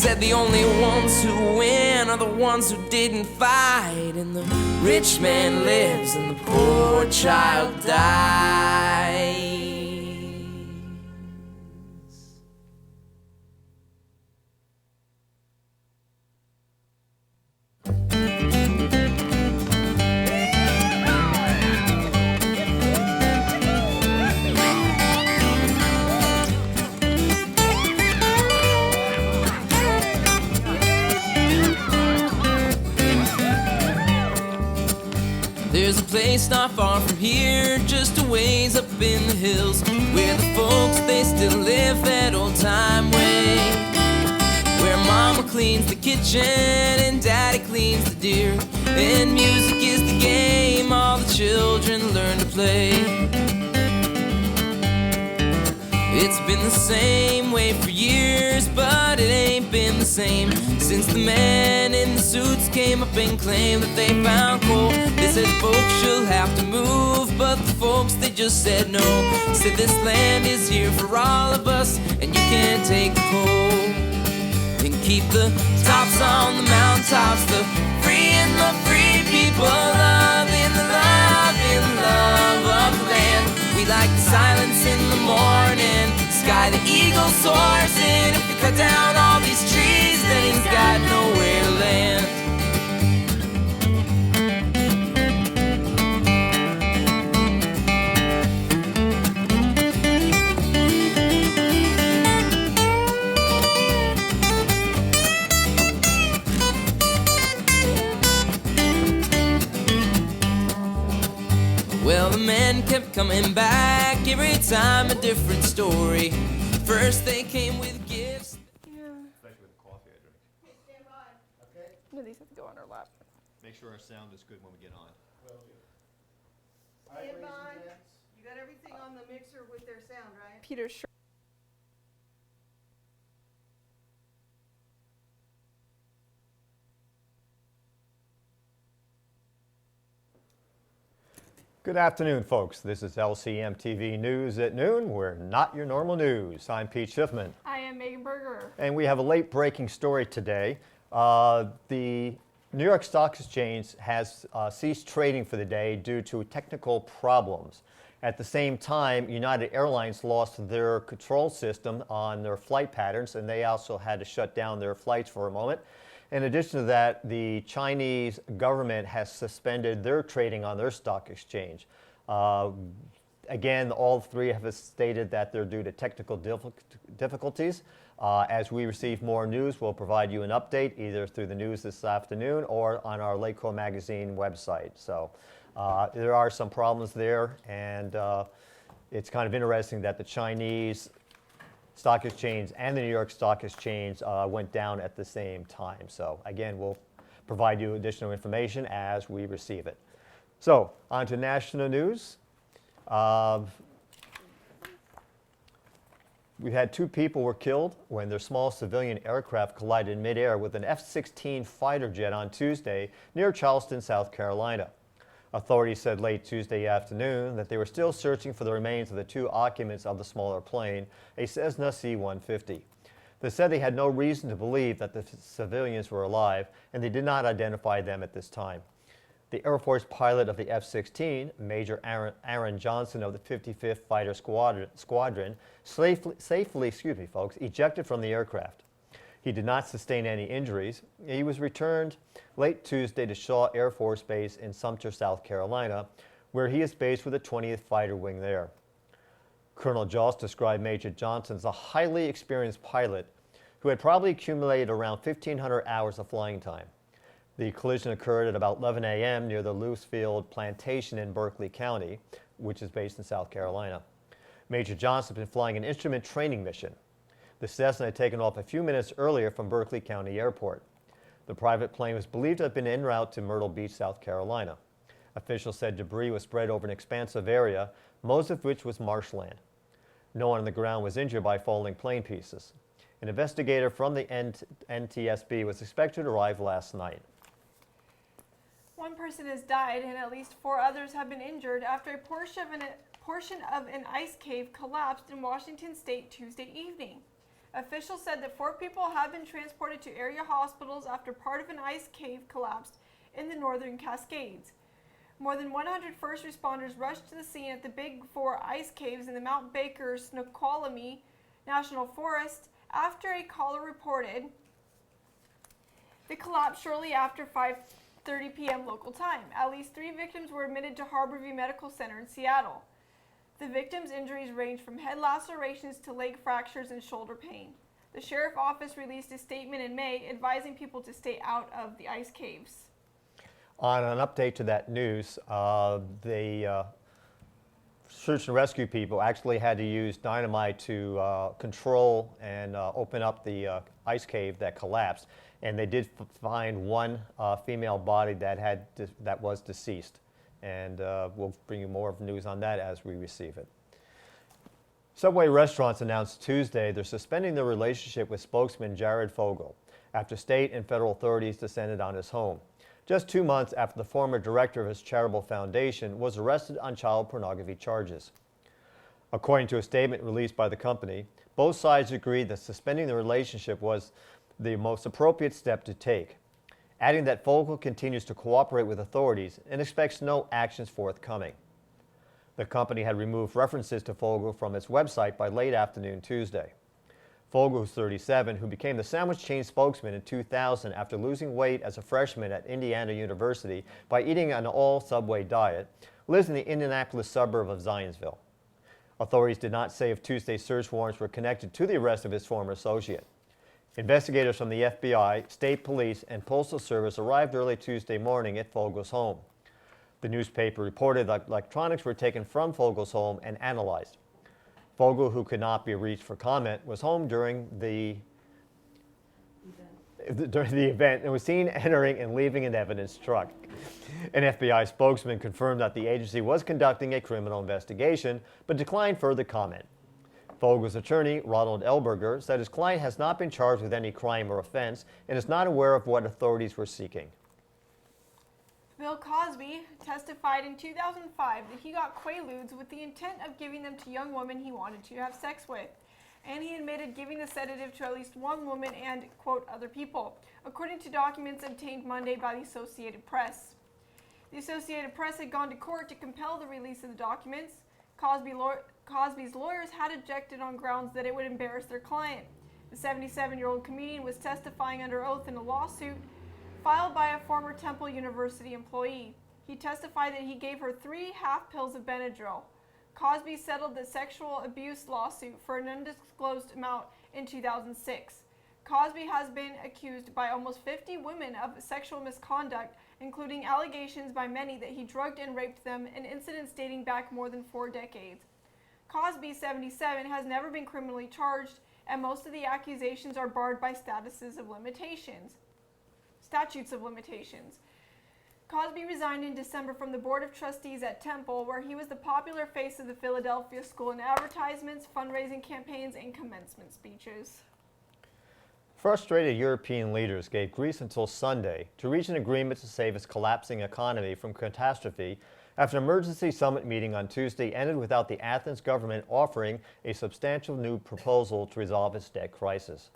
said the only ones who win are the ones who didn't fight. And the rich man lives and the poor child dies. There's a place not far from here, just a ways up in the hills, where the folks, they still live that old time way, where mama cleans the kitchen and daddy cleans the deer, and music is the game all the children learn to play. It's been the same way for years, but it ain't been the same since the men in the suits came up and claimed that they found coal. They said folks you'll have to move, but the folks they just said no. Said this land is here for all of us, and you can't take the coal. And keep the tops on the mountaintops, the free and the free people, love in the love of the land. We like the silence in the morning, sky the eagle soars in. If we cut down all these trees, then he's got nowhere to land. Well, the men kept coming back, every time a different story. First they came with gifts. Yeah. Especially with the coffee I drink. Okay, stand by. Okay. No, these have to go on our lap. Make sure our sound is good when we get on. Stand by. You got everything on the mixer with their sound, right? Peter's shirt. Good afternoon, folks. This is LCM TV News at noon. We're not your normal news. I'm Pete Schiffman. I am Megan Berger. And we have a late breaking story today. The New York Stock Exchange has ceased trading for the day due to technical problems. At the same time, United Airlines lost their control system on their flight patterns, and they also had to shut down their flights for a moment. In addition to that, the Chinese government has suspended their trading on their stock exchange. Again, all three have stated that they're due to technical difficulties. As we receive more news, we'll provide you an update either through the news this afternoon or on our Lakeville Magazine website. So there are some problems there, and it's kind of interesting that the Chinese Stock Exchange and the New York Stock Exchange went down at the same time. So again, we'll provide you additional information as we receive it. So on to national news. We've had 2 people were killed when their small civilian aircraft collided in midair with an F-16 fighter jet on Tuesday near Charleston, South Carolina. Authorities said late Tuesday afternoon that they were still searching for the remains of the 2 occupants of the smaller plane, a Cessna C-150. They said they had no reason to believe that the civilians were alive, and they did not identify them at this time. The Air Force pilot of the F-16, Major Aaron Johnson of the 55th Fighter Squadron, safely, ejected from the aircraft. He did not sustain any injuries. He was returned late Tuesday to Shaw Air Force Base in Sumter, South Carolina, where he is based with the 20th Fighter Wing there. Colonel Joss described Major Johnson as a highly experienced pilot who had probably accumulated around 1,500 hours of flying time. The collision occurred at about 11 a.m. near the Lewisfield Plantation in Berkeley County, which is based in South Carolina. Major Johnson had been flying an instrument training mission. The Cessna had taken off a few minutes earlier from Berkeley County Airport. The private plane was believed to have been en route to Myrtle Beach, South Carolina. Officials said debris was spread over an expansive area, most of which was marshland. No one on the ground was injured by falling plane pieces. An investigator from the NTSB was expected to arrive last night. 1 person has died and at least 4 others have been injured after a portion of an ice cave collapsed in Washington State Tuesday evening. Officials said that 4 people have been transported to area hospitals after part of an ice cave collapsed in the northern Cascades. More than 100 first responders rushed to the scene at the Big Four ice caves in the Mount Baker Snoqualmie National Forest after a caller reported the collapse shortly after 5:30 p.m. local time. At least 3 victims were admitted to Harborview Medical Center in Seattle. The victims' injuries ranged from head lacerations to leg fractures and shoulder pain. The sheriff's office released a statement in May advising people to stay out of the ice caves. On an update to that news, the search and rescue people actually had to use dynamite to control and open up the ice cave that collapsed, and they did find one female body that was deceased. And we'll bring you more news on that as we receive it. Subway restaurants announced Tuesday they're suspending their relationship with spokesman Jared Fogle after state and federal authorities descended on his home, just 2 months after the former director of his charitable foundation was arrested on child pornography charges. According to a statement released by the company, both sides agreed that suspending the relationship was the most appropriate step to take, adding that Fogle continues to cooperate with authorities and expects no actions forthcoming. The company had removed references to Fogle from its website by late afternoon Tuesday. Fogle, who's 37, who became the sandwich chain spokesman in 2000 after losing weight as a freshman at Indiana University by eating an all-Subway diet, lives in the Indianapolis suburb of Zionsville. Authorities did not say if Tuesday's search warrants were connected to the arrest of his former associate. Investigators from the FBI, state police, and postal service arrived early Tuesday morning at Fogle's home. The newspaper reported that electronics were taken from Fogle's home and analyzed. Fogle, who could not be reached for comment, was home during the event and was seen entering and leaving an evidence truck. An FBI spokesman confirmed that the agency was conducting a criminal investigation, but declined further comment. Fogle's attorney, Ronald Elberger, said his client has not been charged with any crime or offense and is not aware of what authorities were seeking. Bill Cosby testified in 2005 that he got Quaaludes with the intent of giving them to young women he wanted to have sex with, and he admitted giving the sedative to at least one woman and, quote, other people, according to documents obtained Monday by the Associated Press. The Associated Press had gone to court to compel the release of the documents. Cosby's lawyers had objected on grounds that it would embarrass their client. The 77-year-old comedian was testifying under oath in a lawsuit filed by a former Temple University employee. He testified that he gave her 3 half pills of Benadryl. Cosby settled the sexual abuse lawsuit for an undisclosed amount in 2006. Cosby has been accused by almost 50 women of sexual misconduct, including allegations by many that he drugged and raped them in incidents dating back more than 4 decades. Cosby, 77, has never been criminally charged, and most of the accusations are barred by statutes of limitations. Cosby resigned in December from the Board of Trustees at Temple, where he was the popular face of the Philadelphia school in advertisements, fundraising campaigns, and commencement speeches. Frustrated European leaders gave Greece until Sunday to reach an agreement to save its collapsing economy from catastrophe after an emergency summit meeting on Tuesday ended without the Athens government offering a substantial new proposal to resolve its debt crisis.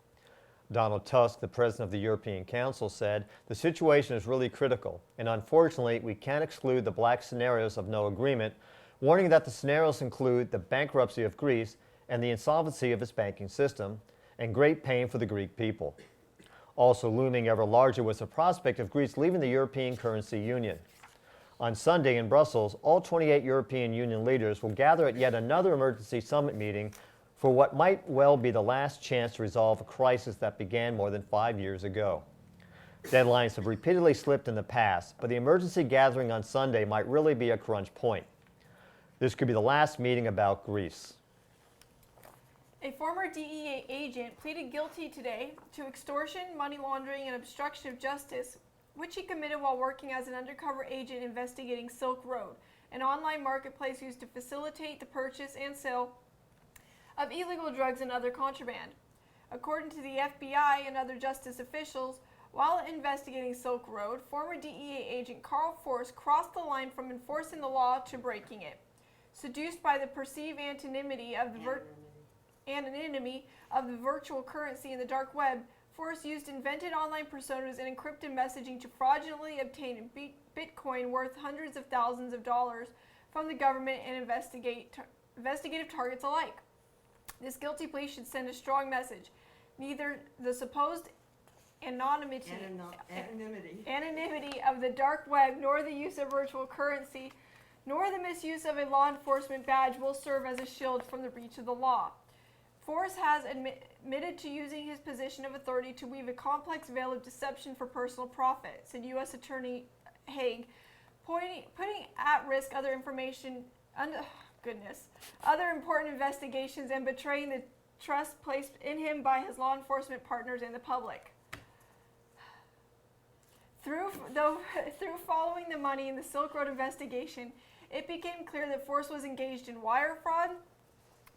Donald Tusk, the president of the European Council, said, "The situation is really critical, and unfortunately, we can't exclude the black scenarios of no agreement," warning that the scenarios include the bankruptcy of Greece and the insolvency of its banking system, and great pain for the Greek people. Also looming ever larger was the prospect of Greece leaving the European Currency Union. On Sunday in Brussels, all 28 European Union leaders will gather at yet another emergency summit meeting for what might well be the last chance to resolve a crisis that began more than 5 years ago. Deadlines have repeatedly slipped in the past, but the emergency gathering on Sunday might really be a crunch point. This could be the last meeting about Greece. A former DEA agent pleaded guilty today to extortion, money laundering, and obstruction of justice, which he committed while working as an undercover agent investigating Silk Road, an online marketplace used to facilitate the purchase and sale of illegal drugs and other contraband. According to the FBI and other justice officials, while investigating Silk Road, former DEA agent Carl Force crossed the line from enforcing the law to breaking it. Seduced by the perceived anonymity of the anonymity of the virtual currency in the dark web, Force used invented online personas and encrypted messaging to fraudulently obtain Bitcoin worth hundreds of thousands of dollars from the government and investigative targets alike. This guilty plea should send a strong message. Neither the supposed anonymity of the dark web, nor the use of virtual currency, nor the misuse of a law enforcement badge will serve as a shield from the breach of the law. Force has admitted to using his position of authority to weave a complex veil of deception for personal profit, said U.S. Attorney Haig, putting at risk other other important investigations and betraying the trust placed in him by his law enforcement partners and the public. Through following the money in the Silk Road investigation, it became clear that Force was engaged in wire fraud,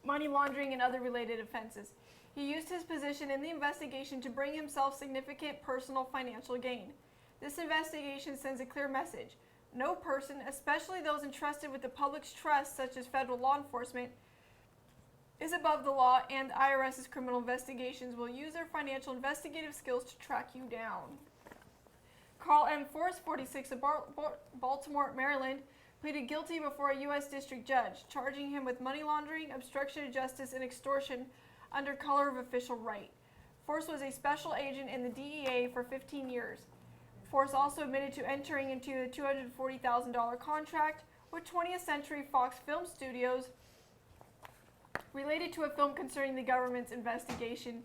money laundering, and other related offenses. He used his position in the investigation to bring himself significant personal financial gain. This investigation sends a clear message. No person, especially those entrusted with the public's trust, such as federal law enforcement, is above the law, and the IRS's criminal investigations will use their financial investigative skills to track you down. Carl M. Force, 46, of Baltimore, Maryland, pleaded guilty before a U.S. district judge, charging him with money laundering, obstruction of justice, and extortion under color of official right. Force was a special agent in the DEA for 15 years. Force also admitted to entering into a $240,000 contract with 20th Century Fox Film Studios related to a film concerning the government's investigation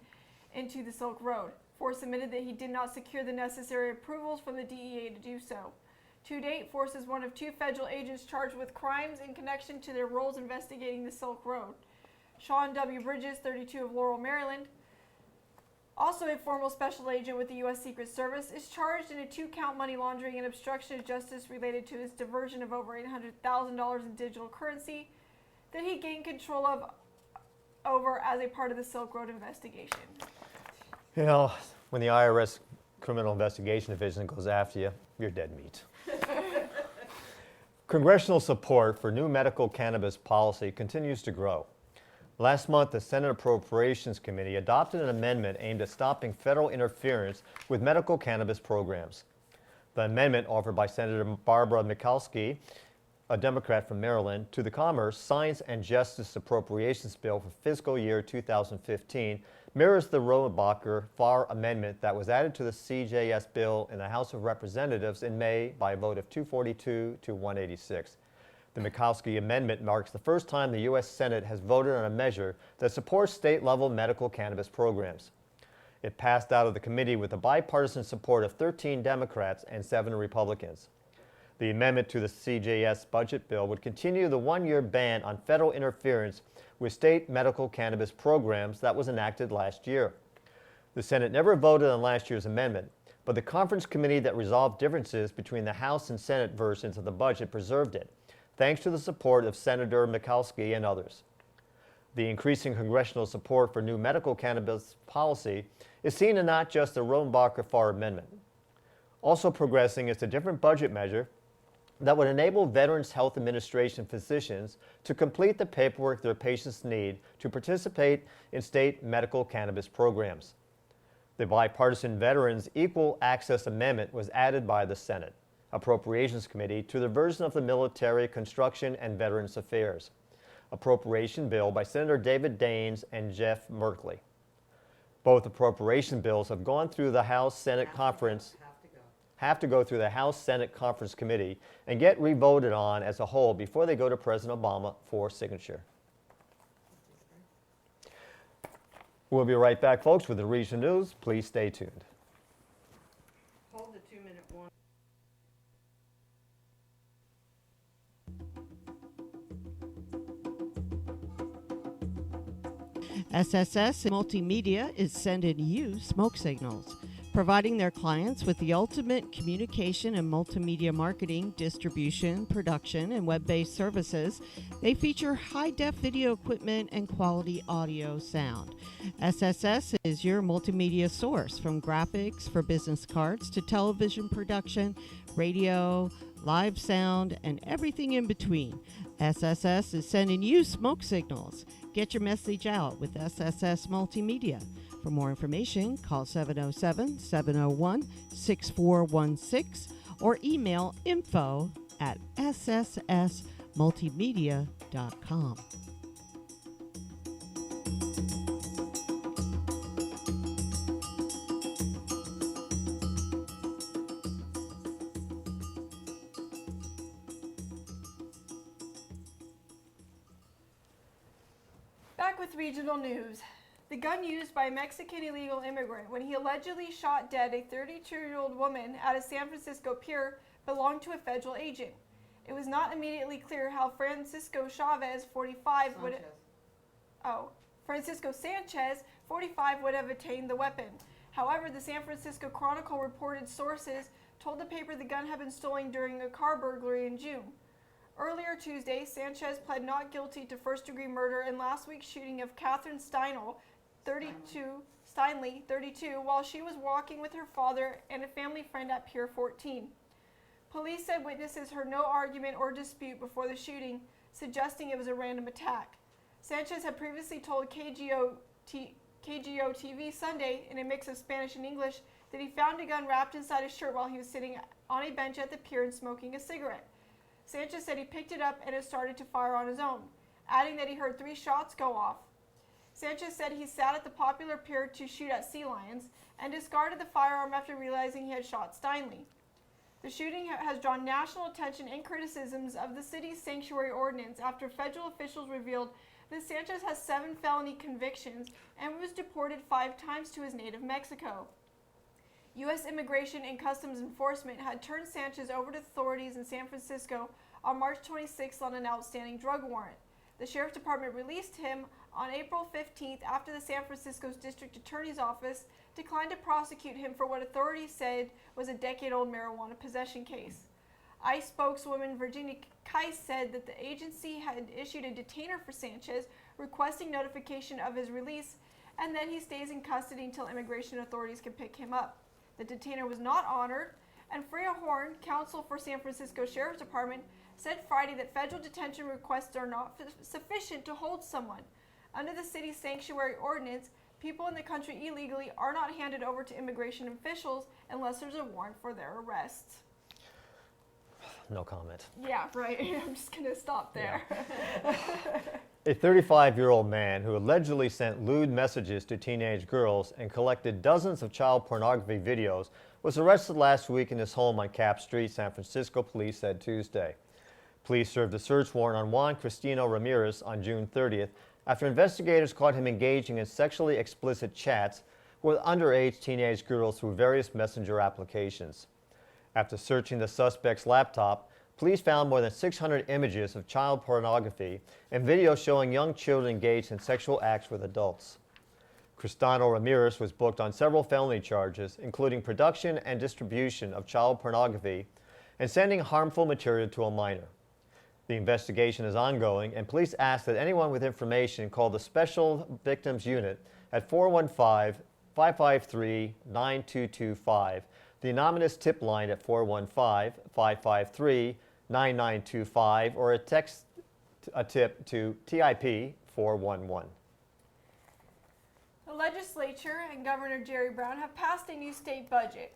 into the Silk Road. Force admitted that he did not secure the necessary approvals from the DEA to do so. To date, Force is one of 2 federal agents charged with crimes in connection to their roles investigating the Silk Road. Sean W. Bridges, 32, of Laurel, Maryland, also a former special agent with the U.S. Secret Service, is charged in a 2-count money laundering and obstruction of justice related to his diversion of over $800,000 in digital currency that he gained control of over as a part of the Silk Road investigation. You know, when the IRS Criminal Investigation Division goes after you, you're dead meat. Congressional support for new medical cannabis policy continues to grow. Last month, the Senate Appropriations Committee adopted an amendment aimed at stopping federal interference with medical cannabis programs. The amendment, offered by Senator Barbara Mikulski, a Democrat from Maryland, to the Commerce, Science, and Justice Appropriations Bill for fiscal year 2015, mirrors the Rohrabacher-Farr amendment that was added to the CJS bill in the House of Representatives in May by a vote of 242 to 186. The Mikulski amendment marks the first time the U.S. Senate has voted on a measure that supports state-level medical cannabis programs. It passed out of the committee with the bipartisan support of 13 Democrats and 7 Republicans. The amendment to the CJS budget bill would continue the 1-year ban on federal interference with state medical cannabis programs that was enacted last year. The Senate never voted on last year's amendment, but the conference committee that resolved differences between the House and Senate versions of the budget preserved it, thanks to the support of Senator Mikulski and others. The increasing congressional support for new medical cannabis policy is seen in not just the Rohrabacher-Farr amendment. Also progressing is a different budget measure that would enable Veterans Health Administration physicians to complete the paperwork their patients need to participate in state medical cannabis programs. The bipartisan Veterans Equal Access Amendment was added by the Senate Appropriations Committee to the version of the Military, Construction, and Veterans Affairs appropriation bill by Senator David Daines and Jeff Merkley. Both appropriation bills have gone through the House-Senate conference, have to go through the House-Senate Conference Committee and get re-voted on as a whole before they go to President Obama for signature. We'll be right back, folks, with the regional news. Please stay tuned. Hold the 2-minute one. SSS Multimedia is sending you smoke signals, providing their clients with the ultimate communication and multimedia marketing, distribution, production, and web-based services. They feature high-def video equipment and quality audio sound. SSS is your multimedia source, from graphics for business cards to television production, radio, live sound, and everything in between. SSS is sending you smoke signals. Get your message out with SSS Multimedia. For more information, call 707-701-6416 or email info@sssmultimedia.com. Back with regional news. The gun used by a Mexican illegal immigrant when he allegedly shot dead a 32-year-old woman at a San Francisco pier belonged to a federal agent. It was not immediately clear how Francisco Sanchez, 45, would have attained the weapon. However, the San Francisco Chronicle reported sources told the paper the gun had been stolen during a car burglary in June. Earlier Tuesday, Sanchez pled not guilty to first-degree murder in last week's shooting of Catherine Steinle, 32, while she was walking with her father and a family friend at Pier 14. Police said witnesses heard no argument or dispute before the shooting, suggesting it was a random attack. Sanchez had previously told KGO TV Sunday, in a mix of Spanish and English, that he found a gun wrapped inside his shirt while he was sitting on a bench at the pier and smoking a cigarette. Sanchez said he picked it up and it started to fire on his own, adding that he heard 3 shots go off. Sanchez said he sat at the popular pier to shoot at sea lions and discarded the firearm after realizing he had shot Steinle. The shooting has drawn national attention and criticisms of the city's sanctuary ordinance after federal officials revealed that Sanchez has 7 felony convictions and was deported 5 times to his native Mexico. U.S. Immigration and Customs Enforcement had turned Sanchez over to authorities in San Francisco on March 26th on an outstanding drug warrant. The Sheriff's Department released him on April 15th after the San Francisco's District Attorney's Office declined to prosecute him for what authorities said was a decade-old marijuana possession case. ICE spokeswoman Virginia Keiss said that the agency had issued a detainer for Sanchez, requesting notification of his release, and that he stays in custody until immigration authorities can pick him up. The detainer was not honored, and Freya Horn, counsel for San Francisco Sheriff's Department, said Friday that federal detention requests are not sufficient to hold someone. Under the city's sanctuary ordinance, people in the country illegally are not handed over to immigration officials unless there's a warrant for their arrest. No comment. Yeah, right. I'm just going to stop there. A 35-year-old man who allegedly sent lewd messages to teenage girls and collected dozens of child pornography videos was arrested last week in his home on Cap Street, San Francisco, police said Tuesday. Police served a search warrant on Juan Cristino Ramirez on June 30th after investigators caught him engaging in sexually explicit chats with underage teenage girls through various messenger applications. After searching the suspect's laptop, police found more than 600 images of child pornography and videos showing young children engaged in sexual acts with adults. Cristino Ramirez was booked on several felony charges, including production and distribution of child pornography and sending harmful material to a minor. The investigation is ongoing, and police ask that anyone with information call the Special Victims Unit at 415-553-9225, the anonymous tip line at 415-553-9925, or text a tip to TIP 411. The legislature and Governor Jerry Brown have passed a new state budget.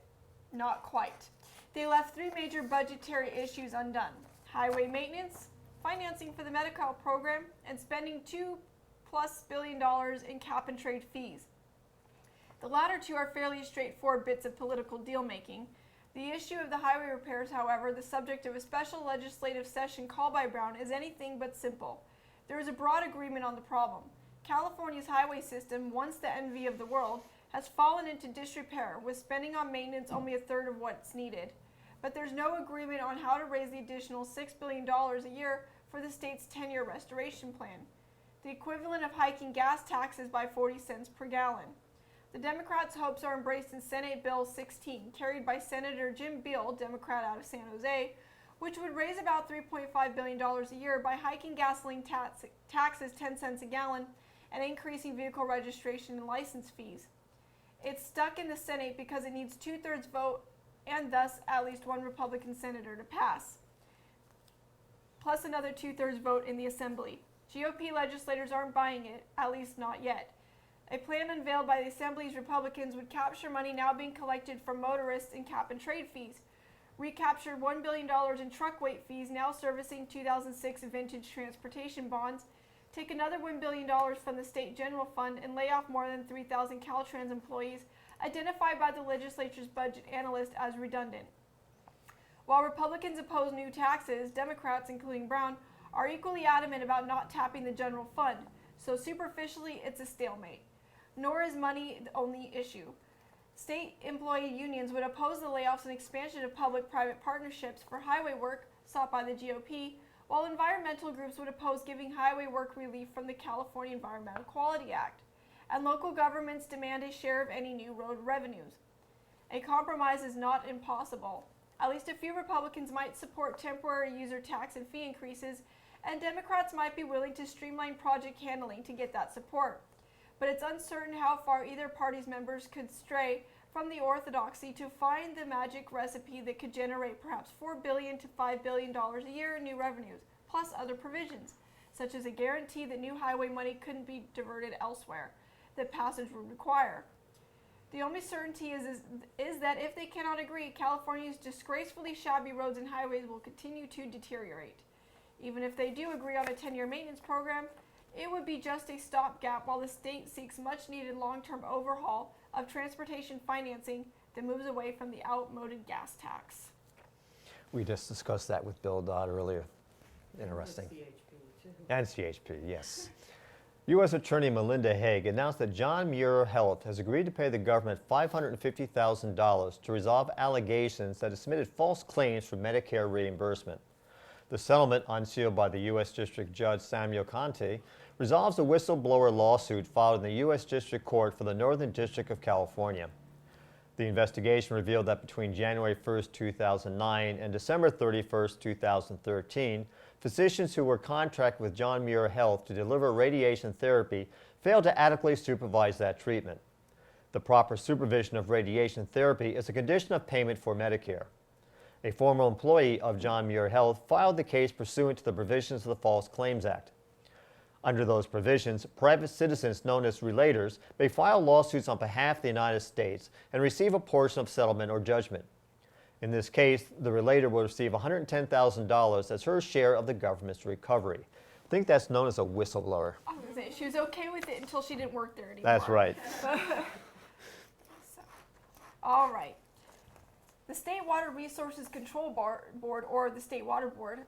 Not quite. They left 3 major budgetary issues undone: highway maintenance, financing for the Medi-Cal program, and spending $2+ billion in cap-and-trade fees. The latter 2 are fairly straightforward bits of political deal-making. The issue of the highway repairs, however, the subject of a special legislative session called by Brown, is anything but simple. There is a broad agreement on the problem. California's highway system, once the envy of the world, has fallen into disrepair, with spending on maintenance only a third of what's needed. But there's no agreement on how to raise the additional $6 billion a year for the state's 10-year restoration plan, the equivalent of hiking gas taxes by 40 cents per gallon. The Democrats' hopes are embraced in Senate Bill 16, carried by Senator Jim Beal, Democrat out of San Jose, which would raise about $3.5 billion a year by hiking gasoline taxes 10 cents a gallon and increasing vehicle registration and license fees. It's stuck in the Senate because it needs 2/3 vote and thus at least 1 Republican senator to pass, plus another 2/3 vote in the Assembly. GOP legislators aren't buying it, at least not yet. A plan unveiled by the Assembly's Republicans would capture money now being collected from motorists in cap and trade fees, recapture $1 billion in truck weight fees now servicing 2006 vintage transportation bonds, take another $1 billion from the state general fund, and lay off more than 3,000 Caltrans employees identified by the legislature's budget analyst as redundant. While Republicans oppose new taxes, Democrats, including Brown, are equally adamant about not tapping the general fund, so superficially it's a stalemate. Nor is money the only issue. State employee unions would oppose the layoffs and expansion of public-private partnerships for highway work sought by the GOP, while environmental groups would oppose giving highway work relief from the California Environmental Quality Act, and local governments demand a share of any new road revenues. A compromise is not impossible. At least a few Republicans might support temporary user tax and fee increases, and Democrats might be willing to streamline project handling to get that support. But it's uncertain how far either party's members could stray from the orthodoxy to find the magic recipe that could generate perhaps $4 billion to $5 billion a year in new revenues, plus other provisions, such as a guarantee that new highway money couldn't be diverted elsewhere, that passage would require. The only certainty is that if they cannot agree, California's disgracefully shabby roads and highways will continue to deteriorate. Even if they do agree on a 10-year maintenance program, it would be just a stopgap while the state seeks much-needed long-term overhaul of transportation financing that moves away from the outmoded gas tax. We just discussed that with Bill Dodd earlier. Interesting. And CHP, yes. U.S. Attorney Melinda Haig announced that John Muir Health has agreed to pay the government $550,000 to resolve allegations that it submitted false claims for Medicare reimbursement. The settlement, unsealed by the U.S. District Judge Samuel Conte, resolves a whistleblower lawsuit filed in the U.S. District Court for the Northern District of California. The investigation revealed that between January 1, 2009 and December 31, 2013, physicians who were contracted with John Muir Health to deliver radiation therapy failed to adequately supervise that treatment. The proper supervision of radiation therapy is a condition of payment for Medicare. A former employee of John Muir Health filed the case pursuant to the provisions of the False Claims Act. Under those provisions, private citizens known as relators may file lawsuits on behalf of the United States and receive a portion of settlement or judgment. In this case, the relator will receive $110,000 as her share of the government's recovery. I think that's known as a whistleblower. I was gonna say, she was okay with it until she didn't work there anymore. That's right. All right. The State Water Resources Control Board, or the State Water Board,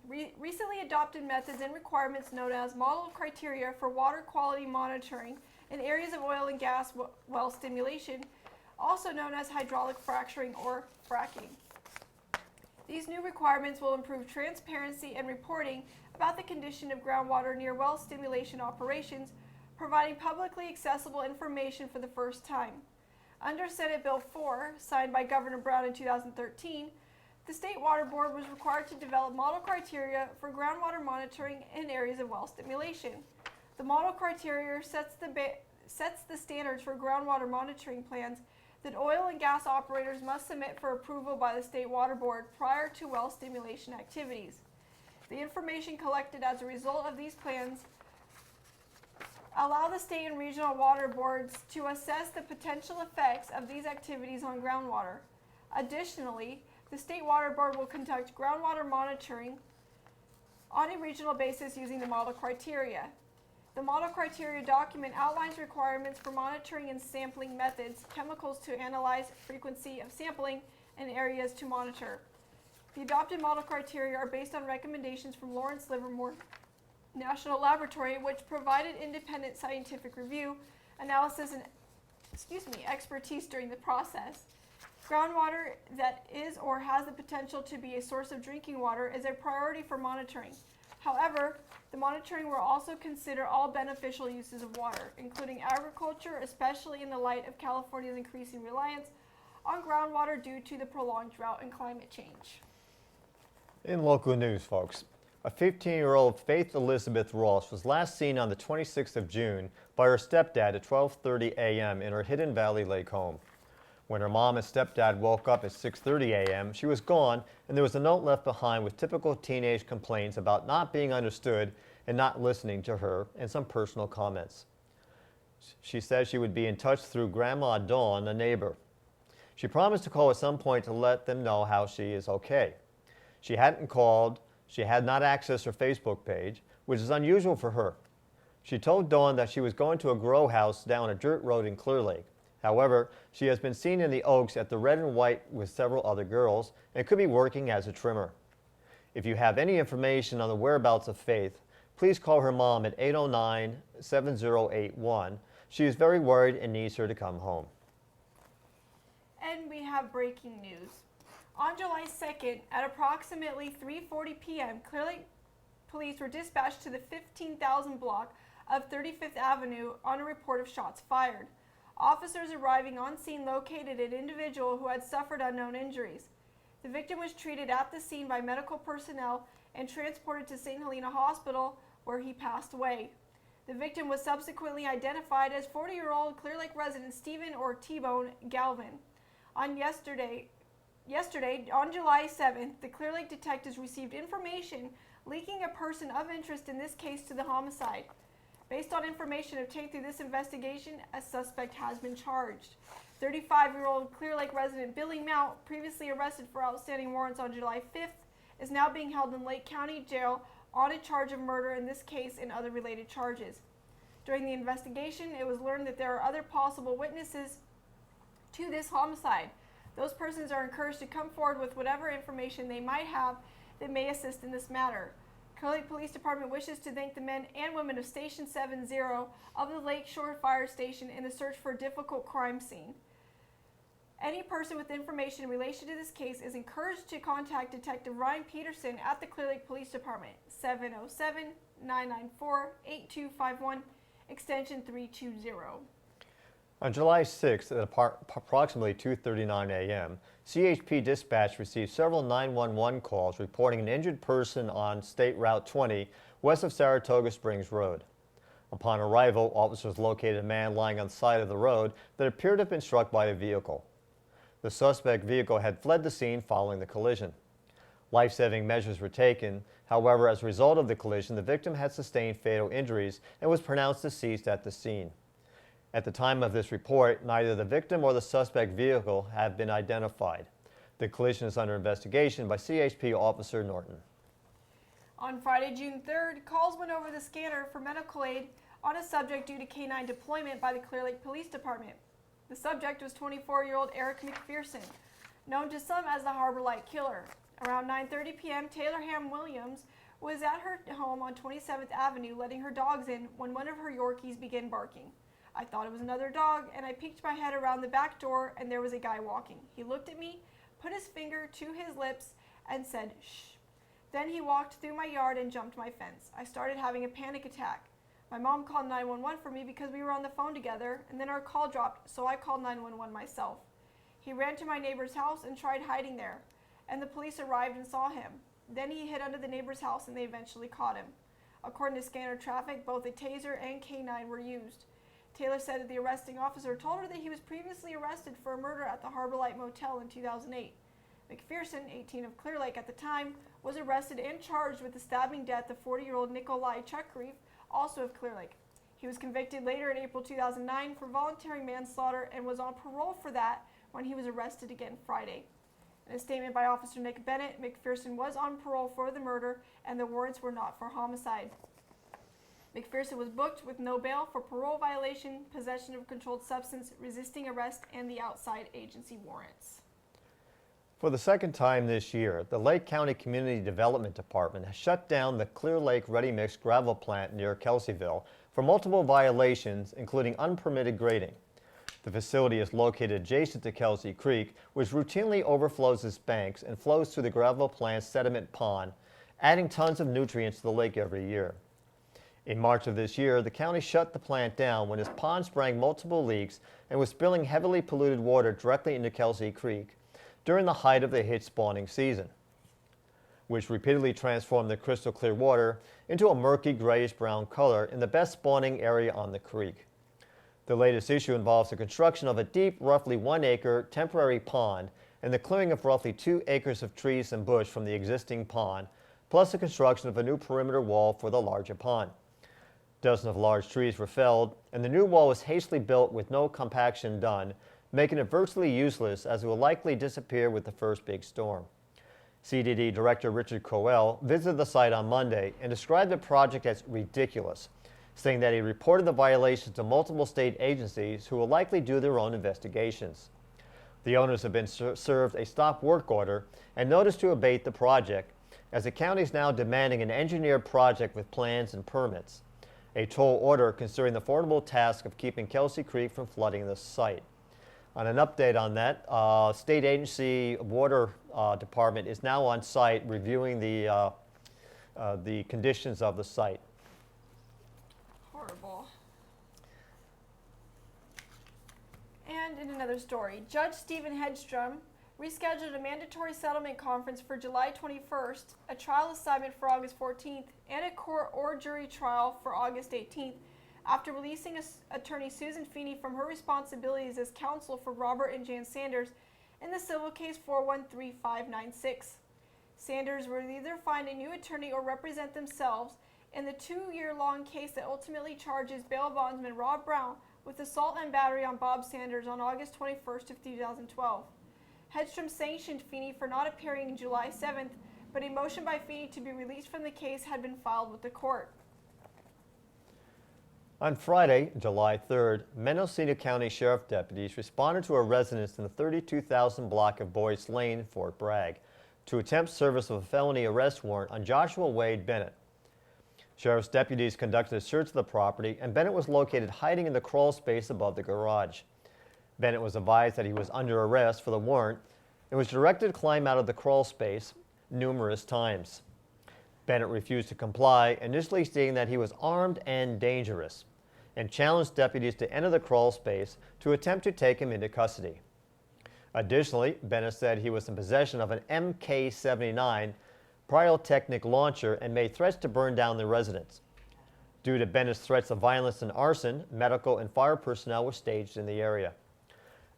recently adopted methods and requirements known as model criteria for water quality monitoring in areas of oil and gas well stimulation, also known as hydraulic fracturing or fracking. These new requirements will improve transparency and reporting about the condition of groundwater near well stimulation operations, providing publicly accessible information for the first time. Under Senate Bill 4, signed by Governor Brown in 2013, the State Water Board was required to develop model criteria for groundwater monitoring in areas of well stimulation. The model criteria sets the standards for groundwater monitoring plans that oil and gas operators must submit for approval by the State Water Board prior to well stimulation activities. The information collected as a result of these plans allow the state and regional water boards to assess the potential effects of these activities on groundwater. Additionally, the State Water Board will conduct groundwater monitoring on a regional basis using the model criteria. The model criteria document outlines requirements for monitoring and sampling methods, chemicals to analyze, frequency of sampling, and areas to monitor. The adopted model criteria are based on recommendations from Lawrence Livermore National Laboratory, which provided independent scientific review, analysis, and expertise during the process. Groundwater that is or has the potential to be a source of drinking water is a priority for monitoring. However, the monitoring will also consider all beneficial uses of water, including agriculture, especially in the light of California's increasing reliance on groundwater due to the prolonged drought and climate change. In local news, folks, a 15-year-old Faith Elizabeth Ross was last seen on the 26th of June by her stepdad at 12:30 a.m. in her Hidden Valley Lake home. When her mom and stepdad woke up at 6:30 a.m., she was gone, and there was a note left behind with typical teenage complaints about not being understood and not listening to her and some personal comments. She said she would be in touch through Grandma Dawn, a neighbor. She promised to call at some point to let them know how she is okay. She hadn't called. She had not accessed her Facebook page, which is unusual for her. She told Dawn that she was going to a grow house down a dirt road in Clear Lake. However, she has been seen in the Oaks at the Red and White with several other girls and could be working as a trimmer. If you have any information on the whereabouts of Faith, please call her mom at 809-7081. She is very worried and needs her to come home. And we have breaking news. On July 2nd, at approximately 3:40 p.m., Clear Lake police were dispatched to the 15,000 block of 35th Avenue on a report of shots fired. Officers arriving on scene located an individual who had suffered unknown injuries. The victim was treated at the scene by medical personnel and transported to St. Helena Hospital, where he passed away. The victim was subsequently identified as 40-year-old Clear Lake resident Stephen or T-Bone Galvin. On yesterday, on July 7th, the Clear Lake detectives received information linking a person of interest in this case to the homicide. Based on information obtained through this investigation, a suspect has been charged. 35-year-old Clear Lake resident Billy Mount, previously arrested for outstanding warrants on July 5th, is now being held in Lake County Jail on a charge of murder in this case and other related charges. During the investigation, it was learned that there are other possible witnesses to this homicide. Those persons are encouraged to come forward with whatever information they might have that may assist in this matter. Clear Lake Police Department wishes to thank the men and women of Station 70 of the Lake Shore Fire Station in the search for a difficult crime scene. Any person with information in relation to this case is encouraged to contact Detective Ryan Peterson at the Clear Lake Police Department, 707-994-8251, extension 320. On July 6th at approximately 2:39 a.m., CHP dispatch received several 911 calls reporting an injured person on State Route 20 west of Saratoga Springs Road. Upon arrival, officers located a man lying on the side of the road that appeared to have been struck by a vehicle. The suspect vehicle had fled the scene following the collision. Life-saving measures were taken. However, as a result of the collision, the victim had sustained fatal injuries and was pronounced deceased at the scene. At the time of this report, neither the victim or the suspect vehicle have been identified. The collision is under investigation by CHP Officer Norton. On Friday, June 3rd, calls went over the scanner for medical aid on a subject due to canine deployment by the Clear Lake Police Department. The subject was 24-year-old Eric McPherson, known to some as the Harbor Light Killer. Around 9:30 p.m., Taylor Ham Williams was at her home on 27th Avenue letting her dogs in when one of her Yorkies began barking. I thought it was another dog, and I peeked my head around the back door, and there was a guy walking. He looked at me, put his finger to his lips, and said, "Shh." Then he walked through my yard and jumped my fence. I started having a panic attack. My mom called 911 for me because we were on the phone together, and then our call dropped, so I called 911 myself. He ran to my neighbor's house and tried hiding there, and the police arrived and saw him. Then he hid under the neighbor's house, and they eventually caught him. According to scanner traffic, both a taser and K9 were used. Taylor said that the arresting officer told her that he was previously arrested for a murder at the Harbor Light Motel in 2008. McPherson, 18 of Clear Lake at the time, was arrested and charged with the stabbing death of 40-year-old Nikolai Chuckreef, also of Clear Lake. He was convicted later in April 2009 for voluntary manslaughter and was on parole for that when he was arrested again Friday. In a statement by Officer Nick Bennett, McPherson was on parole for the murder and the warrants were not for homicide. McPherson was booked with no bail for parole violation, possession of a controlled substance, resisting arrest, and the outside agency warrants. For the second time this year, the Lake County Community Development Department has shut down the Clear Lake Ready Mix gravel plant near Kelseyville for multiple violations, including unpermitted grading. The facility is located adjacent to Kelsey Creek, which routinely overflows its banks and flows through the gravel plant's sediment pond, adding tons of nutrients to the lake every year. In March of this year, the county shut the plant down when its pond sprang multiple leaks and was spilling heavily polluted water directly into Kelsey Creek during the height of the hit spawning season, which repeatedly transformed the crystal clear water into a murky grayish-brown color in the best spawning area on the creek. The latest issue involves the construction of a deep, roughly 1 acre temporary pond and the clearing of roughly 2 acres of trees and bush from the existing pond, plus the construction of a new perimeter wall for the larger pond. Dozens of large trees were felled, and the new wall was hastily built with no compaction done, making it virtually useless as it will likely disappear with the first big storm. CDD Director Richard Coel visited the site on Monday and described the project as ridiculous, saying that he reported the violations to multiple state agencies who will likely do their own investigations. The owners have been served a stop work order and notice to abate the project, as the county is now demanding an engineered project with plans and permits. A toll order concerning the formidable task of keeping Kelsey Creek from flooding the site. On an update on that, state agency water department is now on site reviewing the conditions of the site. Horrible. And in another story, Judge Stephen Hedstrom rescheduled a mandatory settlement conference for July 21st, a trial assignment for August 14th, and a court or jury trial for August 18th, after releasing attorney Susan Feeney from her responsibilities as counsel for Robert and Jan Sanders in the civil case 413596. Sanders will either find a new attorney or represent themselves in the 2-year-long case that ultimately charges bail bondsman Rob Brown with assault and battery on Bob Sanders on August 21st of 2012. Hedstrom sanctioned Feeney for not appearing July 7th, but a motion by Feeney to be released from the case had been filed with the court. On Friday, July 3rd, Mendocino County Sheriff deputies responded to a residence in the 32,000 block of Boyce Lane, Fort Bragg, to attempt service of a felony arrest warrant on Joshua Wade Bennett. Sheriff's deputies conducted a search of the property, and Bennett was located hiding in the crawl space above the garage. Bennett was advised that he was under arrest for the warrant and was directed to climb out of the crawl space numerous times. Bennett refused to comply, initially stating that he was armed and dangerous, and challenged deputies to enter the crawl space to attempt to take him into custody. Additionally, Bennett said he was in possession of an MK-79 pyrotechnic launcher and made threats to burn down the residence. Due to Bennett's threats of violence and arson, medical and fire personnel were staged in the area.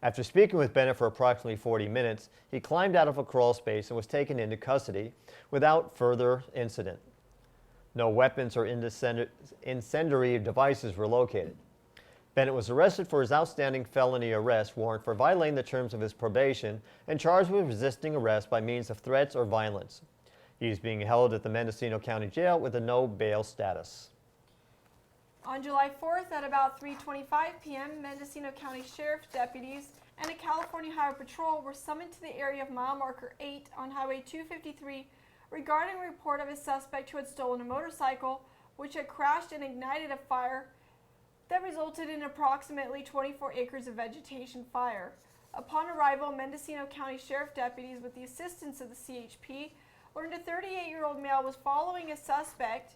After speaking with Bennett for approximately 40 minutes, he climbed out of a crawl space and was taken into custody without further incident. No weapons or incendiary devices were located. Bennett was arrested for his outstanding felony arrest warrant for violating the terms of his probation and charged with resisting arrest by means of threats or violence. He is being held at the Mendocino County Jail with a no bail status. On July 4th at about 3:25 p.m., Mendocino County Sheriff's deputies and a California Highway Patrol were summoned to the area of mile marker 8 on Highway 253 regarding a report of a suspect who had stolen a motorcycle, which had crashed and ignited a fire that resulted in approximately 24 acres of vegetation fire. Upon arrival, Mendocino County Sheriff deputies, with the assistance of the CHP, learned a 38-year-old male was following a suspect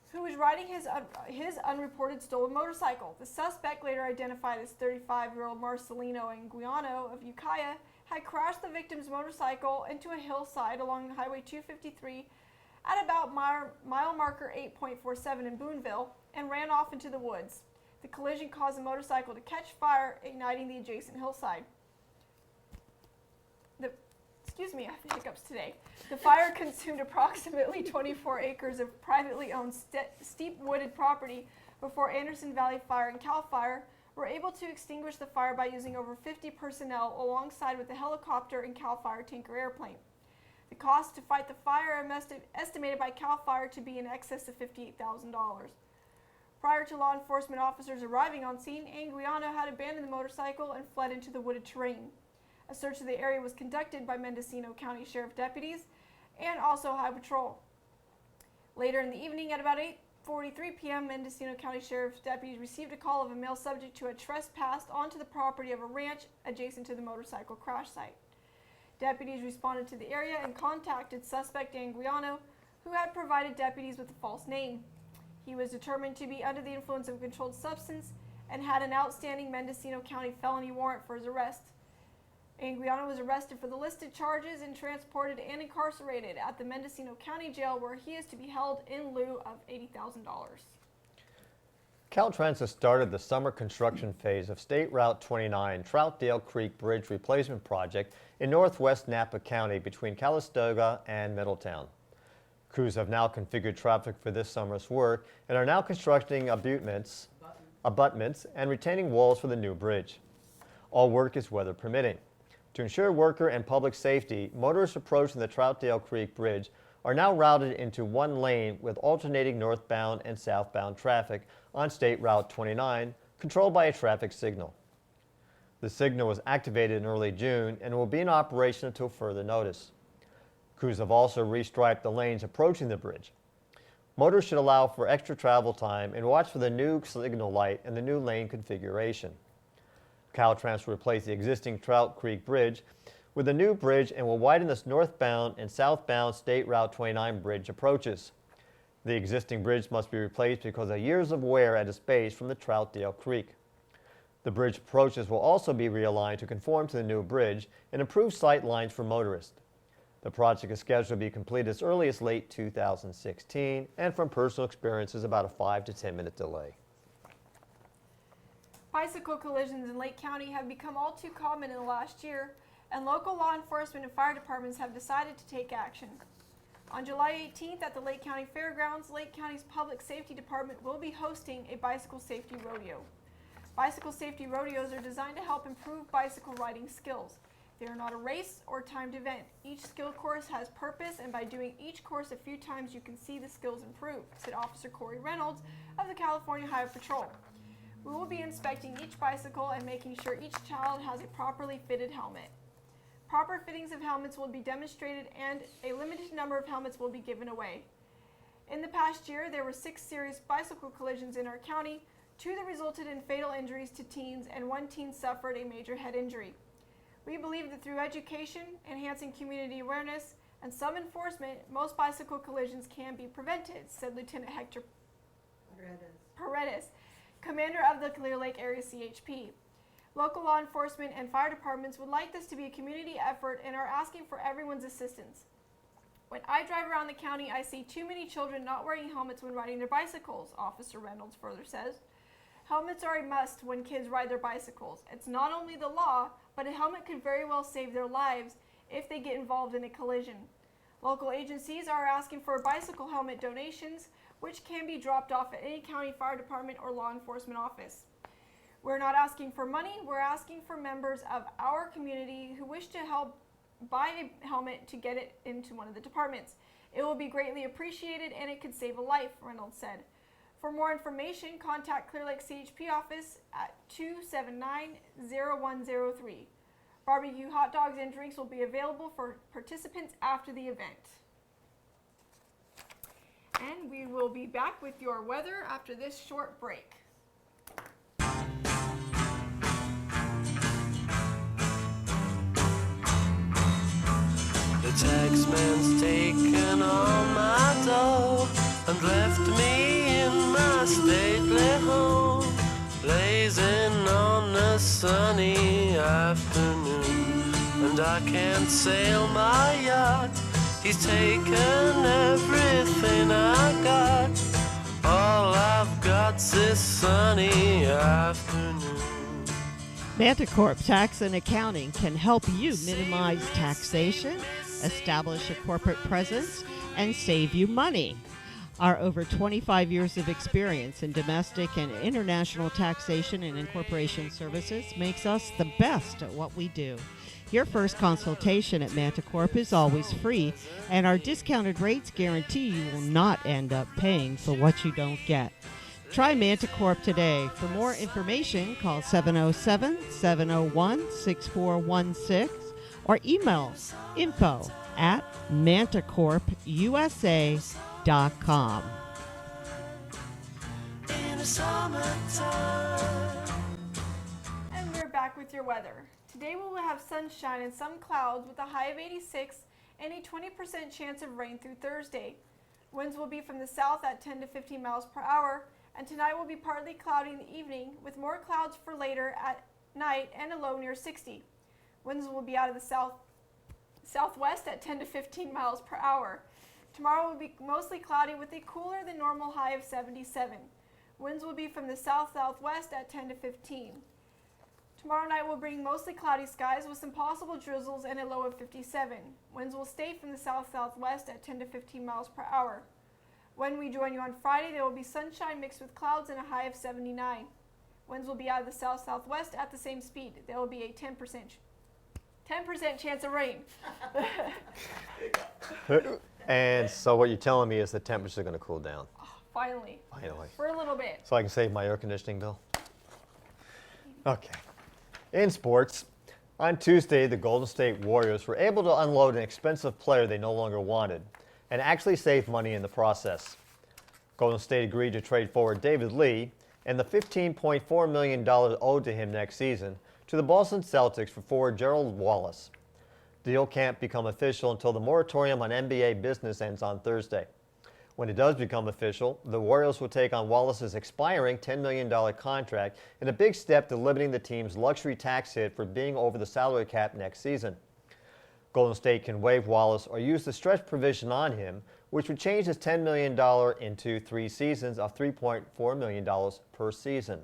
who was riding his unreported stolen motorcycle. The suspect, later identified as 35-year-old Marcelino Anguiano of Ukiah, had crashed the victim's motorcycle into a hillside along Highway 253 at about mile marker 8.47 in Boonville and ran off into the woods. The collision caused the motorcycle to catch fire, igniting the adjacent hillside. Excuse me, I have hiccups today. The fire consumed approximately 24 acres of privately owned steep wooded property before Anderson Valley Fire and CAL FIRE were able to extinguish the fire by using over 50 personnel alongside with the helicopter and CAL FIRE tanker airplane. The cost to fight the fire estimated by CAL FIRE to be in excess of $58,000. Prior to law enforcement officers arriving on scene, Anguiano had abandoned the motorcycle and fled into the wooded terrain. A search of the area was conducted by Mendocino County Sheriff deputies and also Highway Patrol. Later in the evening at about 8:43 p.m., Mendocino County Sheriff's deputies received a call of a male subject who had trespassed onto the property of a ranch adjacent to the motorcycle crash site. Deputies responded to the area and contacted suspect Anguiano, who had provided deputies with a false name. He was determined to be under the influence of a controlled substance and had an outstanding Mendocino County felony warrant for his arrest. Anguiano was arrested for the listed charges and transported and incarcerated at the Mendocino County Jail, where he is to be held in lieu of $80,000. Caltrans has started the summer construction phase of State Route 29 Troutdale Creek Bridge Replacement Project in northwest Napa County between Calistoga and Middletown. Crews have now configured traffic for this summer's work and are now constructing abutments and retaining walls for the new bridge. All work is weather permitting. To ensure worker and public safety, motorists approaching the Troutdale Creek Bridge are now routed into one lane with alternating northbound and southbound traffic on State Route 29, controlled by a traffic signal. The signal was activated in early June and will be in operation until further notice. Crews have also restriped the lanes approaching the bridge. Motorists should allow for extra travel time and watch for the new signal light and the new lane configuration. Caltrans will replace the existing Trout Creek Bridge with a new bridge and will widen the northbound and southbound State Route 29 bridge approaches. The existing bridge must be replaced because of years of wear at its base from the Troutdale Creek. The bridge approaches will also be realigned to conform to the new bridge and improve sight lines for motorists. The project is scheduled to be completed as early as late 2016, and from personal experience is about a 5 to 10 minute delay. Bicycle collisions in Lake County have become all too common in the last year, and local law enforcement and fire departments have decided to take action. On July 18th at the Lake County Fairgrounds, Lake County's Public Safety Department will be hosting a bicycle safety rodeo. Bicycle safety rodeos are designed to help improve bicycle riding skills. They are not a race or timed event. Each skill course has purpose, and by doing each course a few times you can see the skills improve, said Officer Corey Reynolds of the California Highway Patrol. We will be inspecting each bicycle and making sure each child has a properly fitted helmet. Proper fittings of helmets will be demonstrated and a limited number of helmets will be given away. In the past year, there were 6 serious bicycle collisions in our county, 2 that resulted in fatal injuries to teens, and 1 teen suffered a major head injury. We believe that through education, enhancing community awareness, and some enforcement, most bicycle collisions can be prevented, said Lieutenant Hector Paredes, commander of the Clear Lake Area CHP. Local law enforcement and fire departments would like this to be a community effort and are asking for everyone's assistance. When I drive around the county, I see too many children not wearing helmets when riding their bicycles, Officer Reynolds further says. Helmets are a must when kids ride their bicycles. It's not only the law, but a helmet could very well save their lives if they get involved in a collision. Local agencies are asking for bicycle helmet donations, which can be dropped off at any county fire department or law enforcement office. We're not asking for money, we're asking for members of our community who wish to help buy a helmet to get it into one of the departments. It will be greatly appreciated and it could save a life, Reynolds said. For more information, contact Clear Lake CHP office at 279-0103. Barbecue hot dogs and drinks will be available for participants after the event. And we will be back with your weather after this short break. The taxman's taken all my dough and left me in my stately home, blazing on a sunny afternoon. And I can't sail my yacht, he's taken everything I got. All I've got's this sunny afternoon. Manticorp Tax and Accounting can help you minimize taxation, establish a corporate presence, and save you money. Our over 25 years of experience in domestic and international taxation and incorporation services makes us the best at what we do. Your first consultation at Manticorp is always free, and our discounted rates guarantee you will not end up paying for what you don't get. Try Manticorp today. For more information, call 707-701-6416 or email info@manticorpusa.com. And we're back with your weather. Today we will have sunshine and some clouds with a high of 86 and a 20% chance of rain through Thursday. Winds will be from the south at 10 to 15 miles per hour, and tonight will be partly cloudy in the evening with more clouds for later at night and a low near 60. Winds will be out of the southwest at 10 to 15 miles per hour. Tomorrow will be mostly cloudy with a cooler than normal high of 77. Winds will be from the south-southwest at 10 to 15. Tomorrow night will bring mostly cloudy skies with some possible drizzles and a low of 57. Winds will stay from the south-southwest at 10 to 15 miles per hour. When we join you on Friday, there will be sunshine mixed with clouds and a high of 79. Winds will be out of the south-southwest at the same speed. There will be a 10% chance of rain. And so what you're telling me is the temperatures are going to cool down. Finally. Finally. For a little bit. So I can save my air conditioning bill? Okay. In sports, on Tuesday, the Golden State Warriors were able to unload an expensive player they no longer wanted and actually save money in the process. Golden State agreed to trade forward David Lee and the $15.4 million owed to him next season to the Boston Celtics for forward Gerald Wallace. The deal can't become official until the moratorium on NBA business ends on Thursday. When it does become official, the Warriors will take on Wallace's expiring $10 million contract in a big step to limiting the team's luxury tax hit for being over the salary cap next season. Golden State can waive Wallace or use the stretch provision on him, which would change his $10 million into 3 seasons of $3.4 million per season.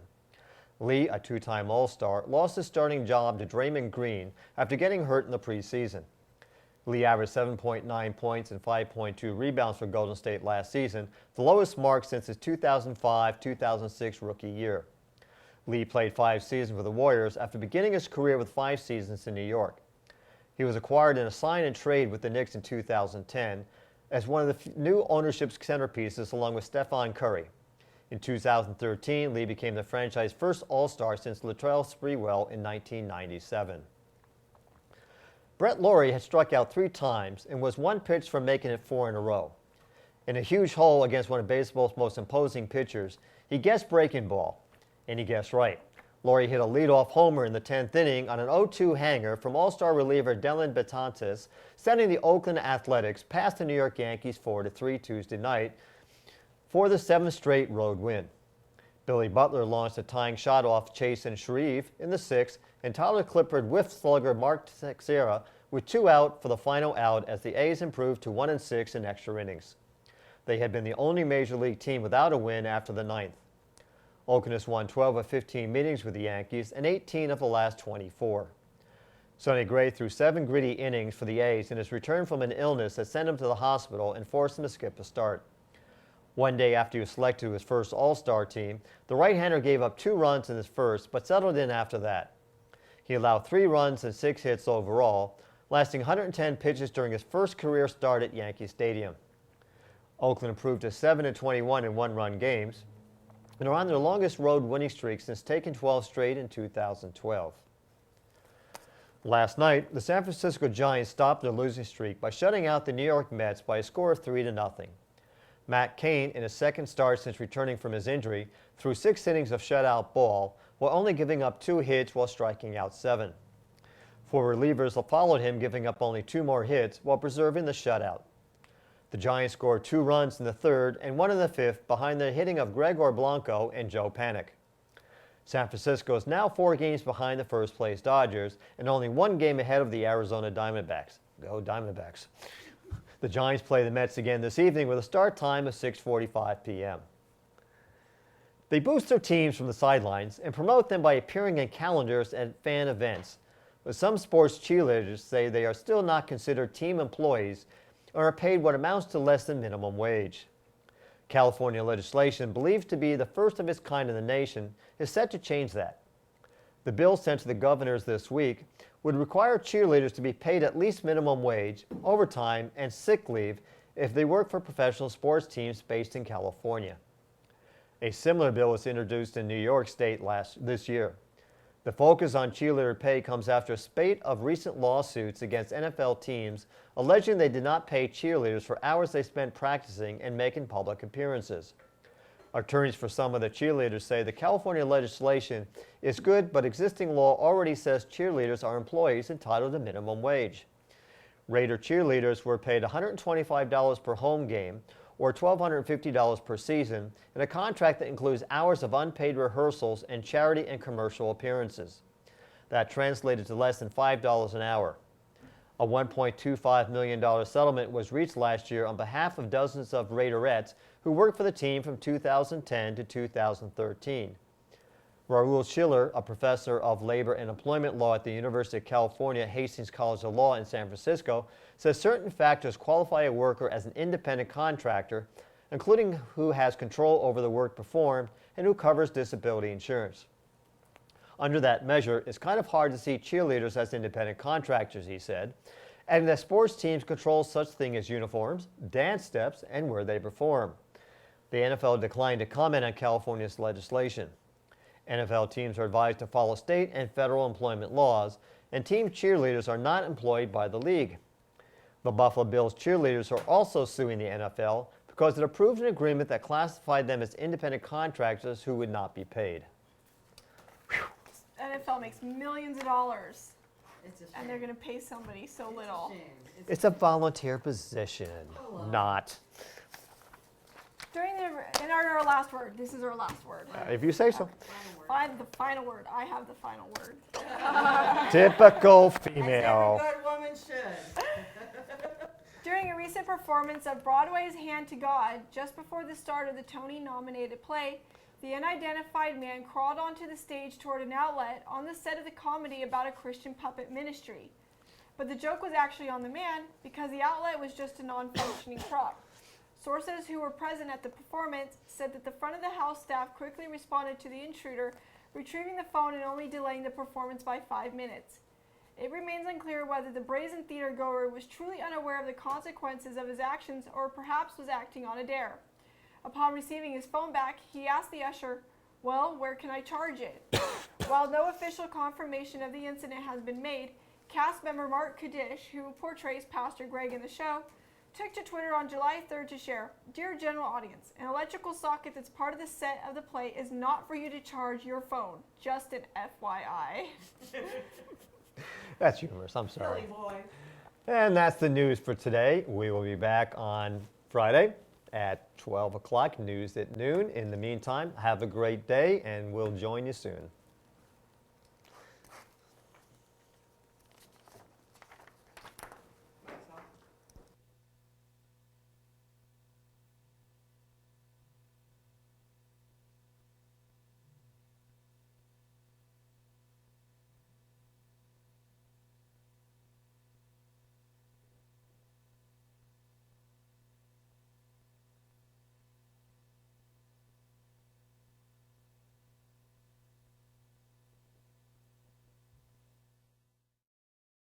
Lee, a 2-time All-Star, lost his starting job to Draymond Green after getting hurt in the preseason. Lee averaged 7.9 points and 5.2 rebounds for Golden State last season, the lowest mark since his 2005-2006 rookie year. Lee played 5 seasons for the Warriors after beginning his career with 5 seasons in New York. He was acquired in a sign and trade with the Knicks in 2010 as one of the new ownership's centerpieces along with Stephen Curry. In 2013, Lee became the franchise's first All-Star since Latrell Sprewell in 1997. Brett Laurie had struck out 3 times and was 1 pitch from making it 4 in a row. In a huge hole against one of baseball's most imposing pitchers, he guessed breaking ball, and he guessed right. Laurie hit a leadoff homer in the 10th inning on an 0-2 hanger from All-Star reliever Dellin Betances, sending the Oakland Athletics past the New York Yankees 4-3 Tuesday night for the 7th straight road win. Billy Butler launched a tying shot off Chase and Shreve in the 6th, and Tyler Clippard whiffed slugger Mark Teixeira with 2 out for the final out as the A's improved to 1-6 in extra innings. They had been the only Major League team without a win after the 9th. Oakland has won 12 of 15 meetings with the Yankees and 18 of the last 24. Sonny Gray threw 7 gritty innings for the A's in his return from an illness that sent him to the hospital and forced him to skip a start. One day after he was selected to his first All-Star team, the right-hander gave up 2 runs in his first, but settled in after that. He allowed 3 runs and 6 hits overall, lasting 110 pitches during his first career start at Yankee Stadium. Oakland improved to 7-21 in 1-run games, and are on their longest road winning streak since taking 12 straight in 2012. Last night, the San Francisco Giants stopped their losing streak by shutting out the New York Mets by a score of 3-0. Matt Cain, in his second start since returning from his injury, threw 6 innings of shutout ball while only giving up 2 hits while striking out 7. 4 relievers followed him, giving up only 2 more hits while preserving the shutout. The Giants scored 2 runs in the 3rd and 1 in the 5th behind the hitting of Gregor Blanco and Joe Panik. San Francisco is now 4 games behind the first-place Dodgers and only 1 game ahead of the Arizona Diamondbacks. Go Diamondbacks. The Giants play the Mets again this evening with a start time of 6:45 p.m. They boost their teams from the sidelines and promote them by appearing in calendars at fan events. But some sports cheerleaders say they are still not considered team employees and are paid what amounts to less than minimum wage. California legislation, believed to be the first of its kind in the nation, is set to change that. The bill sent to the governors this week would require cheerleaders to be paid at least minimum wage, overtime, and sick leave if they work for professional sports teams based in California. A similar bill was introduced in New York State this year. The focus on cheerleader pay comes after a spate of recent lawsuits against NFL teams alleging they did not pay cheerleaders for hours they spent practicing and making public appearances. Attorneys for some of the cheerleaders say the California legislation is good, but existing law already says cheerleaders are employees entitled to minimum wage. Raider cheerleaders were paid $125 per home game or $1,250 per season in a contract that includes hours of unpaid rehearsals and charity and commercial appearances. That translated to less than $5 an hour. A $1.25 million settlement was reached last year on behalf of dozens of Raiderettes who worked for the team from 2010 to 2013. Raul Schiller, a professor of labor and employment law at the University of California Hastings College of Law in San Francisco, says certain factors qualify a worker as an independent contractor, including who has control over the work performed and who covers disability insurance. Under that measure, it's kind of hard to see cheerleaders as independent contractors, he said, and that sports teams control such things as uniforms, dance steps, and where they perform. The NFL declined to comment on California's legislation. NFL teams are advised to follow state and federal employment laws, and team cheerleaders are not employed by the league. The Buffalo Bills cheerleaders are also suing the NFL because it approved an agreement that classified them as independent contractors who would not be paid. NFL makes millions of dollars, It's a shame. and they're going to pay somebody so little. It's a shame. It's a volunteer position, not. In our last word, this is our last word. If you say so. The final word. I have the final word. Typical As female. every good woman should. During a recent performance of Broadway's Hand to God, just before the start of the Tony-nominated play, the unidentified man crawled onto the stage toward an outlet on the set of the comedy about a Christian puppet ministry. But the joke was actually on the man because the outlet was just a non-functioning prop. Sources who were present at the performance said that the front of the house staff quickly responded to the intruder, retrieving the phone and only delaying the performance by 5 minutes. It remains unclear whether the brazen theater goer was truly unaware of the consequences of his actions or perhaps was acting on a dare. Upon receiving his phone back, he asked the usher, "Well, where can I charge it?" While no official confirmation of the incident has been made, cast member Mark Kadish, who portrays Pastor Greg in the show, took to Twitter on July 3rd to share, "Dear general audience, an electrical socket that's part of the set of the play is not for you to charge your phone. Just an FYI." That's humorous, I'm sorry. Silly boy. And that's the news for today. We will be back on Friday at 12 o'clock, news at noon. In the meantime, have a great day, and we'll join you soon.